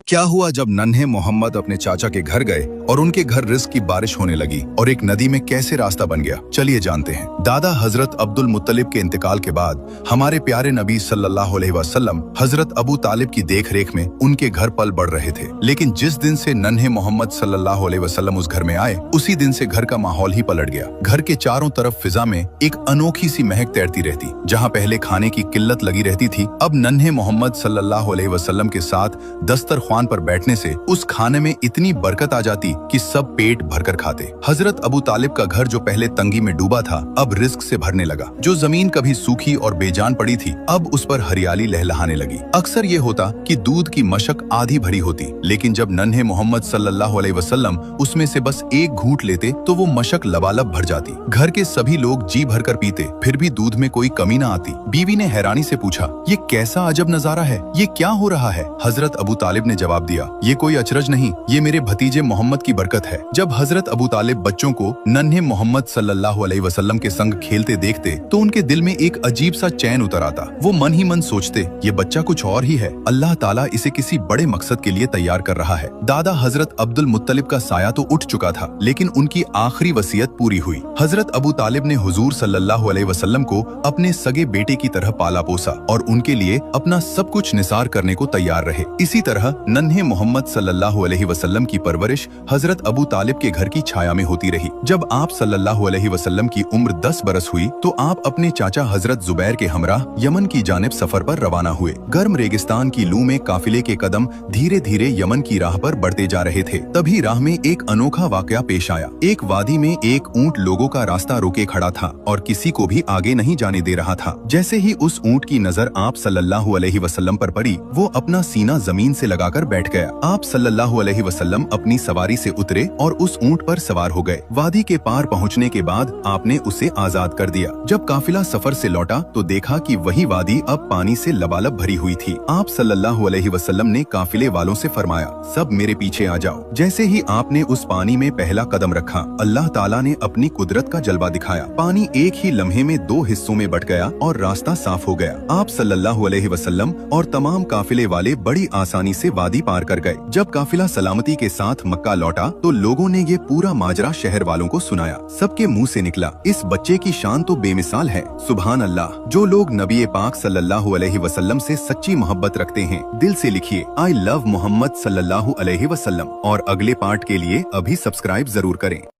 क्या हुआ जब नन्हे मोहम्मद अपने चाचा के घर गए और उनके घर रिस्क की बारिश होने लगी और एक नदी में कैसे रास्ता बन गया, चलिए जानते हैं। दादा हजरत अब्दुल मुत्तलिब के इंतकाल के बाद हमारे प्यारे नबी सल्लल्लाहु अलैहि वसल्लम हजरत अबू तालिब की देखरेख में उनके घर पल बढ़ रहे थे। लेकिन जिस दिन से नन्हे मोहम्मद सल्लल्लाहु अलैहि वसल्लम उस घर में आए, उसी दिन से घर का माहौल ही पलट गया। घर के चारों तरफ फिजा में एक अनोखी सी महक तैरती रहती। जहाँ पहले खाने की किल्लत लगी रहती थी, अब नन्हे मोहम्मद सल्लल्लाहु अलैहि वसल्लम के साथ दस्तरख्वान पर बैठने से उस खाने में इतनी बरकत आ जाती कि सब पेट भरकर खाते। हजरत अबू तालिब का घर जो पहले तंगी में डूबा था, अब रिस्क से भरने लगा। जो जमीन कभी सूखी और बेजान पड़ी थी, अब उस पर हरियाली लहलहाने लगी। अक्सर ये होता कि दूध की मशक आधी भरी होती, लेकिन जब नन्हे मोहम्मद सल्लल्लाहु अलैहि वसल्लम उसमें से बस एक घूंट लेते तो वो मशक लबालब भर जाती। घर के सभी लोग जी भरकर पीते, फिर भी दूध में कोई कमी न आती। बीवी ने हैरानी से पूछा, ये कैसा अजब नजारा है, ये क्या हो रहा है? हजरत अबू तालिब ने जवाब दिया, ये कोई अचरज नहीं, ये मेरे भतीजे मोहम्मद की बरकत है। जब हजरत अबू तालिब बच्चों को नन्हे मोहम्मद सल्लल्लाहु अलैहि वसल्लम के संग खेलते देखते तो उनके दिल में एक अजीब सा चैन उतर आता। वो मन ही मन सोचते, ये बच्चा कुछ और ही है, अल्लाह ताला इसे किसी बड़े मकसद के लिए तैयार कर रहा है। दादा हजरत अब्दुल मुत्तलिब का साया तो उठ चुका था, लेकिन उनकी आखिरी वसीयत पूरी हुई। हजरत अबू तालिब ने हुजूर सल्लल्लाहु अलैहि वसल्लम को अपने सगे बेटे की तरह पाला पोसा और उनके लिए अपना सब कुछ निसार करने को तैयार रहे। इसी तरह नन्हे मोहम्मद सल्लल्लाहु अलैहि वसल्लम की परवरिश हजरत अबू तालिब के घर की छाया में होती रही। जब आप सल्लल्लाहु अलैहि वसल्लम की उम्र 10 बरस हुई तो आप अपने चाचा हजरत जुबैर के हमराह यमन की जानिब सफर पर रवाना हुए। गर्म रेगिस्तान की लू में काफिले के कदम धीरे धीरे यमन की राह पर बढ़ते जा रहे थे। तभी राह में एक अनोखा वाकया पेश आया। एक वादी में एक ऊंट लोगों का रास्ता रोके खड़ा था और किसी को भी आगे नहीं जाने दे रहा था। जैसे ही उस ऊंट की नजर आप सल्लल्लाहु अलैहि वसल्लम पर पड़ी, वो अपना सीना जमीन से लगाकर बैठ गया। आप सल्लल्लाहु अलैहि वसल्लम अपनी सवारी से उतरे और उस ऊंट पर सवार हो गए। वादी के पार पहुंचने के बाद आपने उसे आजाद कर दिया। जब काफिला सफर से लौटा तो देखा कि वही वादी अब पानी से लबालब भरी हुई थी। आप सल्लल्लाहु अलैहि वसल्लम ने काफिले वालों से फरमाया, सब मेरे पीछे आ जाओ। जैसे ही आपने उस पानी में पहला कदम रखा, अल्लाह ताला ने अपनी कुदरत का जलवा दिखाया। पानी एक ही लम्हे में 2 हिस्सों में बट गया और रास्ता साफ हो गया। आप सल्लल्लाहु अलैहि वसल्लम और तमाम काफिले वाले बड़ी आसानी से वादी पार कर गए। जब काफिला सलामती के साथ मक्का लौटा तो लोगों ने ये पूरा माजरा शहर वालों को सुनाया। सबके मुंह से निकला, इस बच्चे की शान तो बेमिसाल है। सुभान अल्लाह। जो लोग नबी पाक सल्लल्लाहु अलैहि वसल्लम से सच्ची मोहब्बत रखते हैं, दिल से लिखिए, आई लव मोहम्मद सल्लल्लाहु अलैहि वसल्लम। और अगले पार्ट के लिए अभी सब्सक्राइब जरूर करें।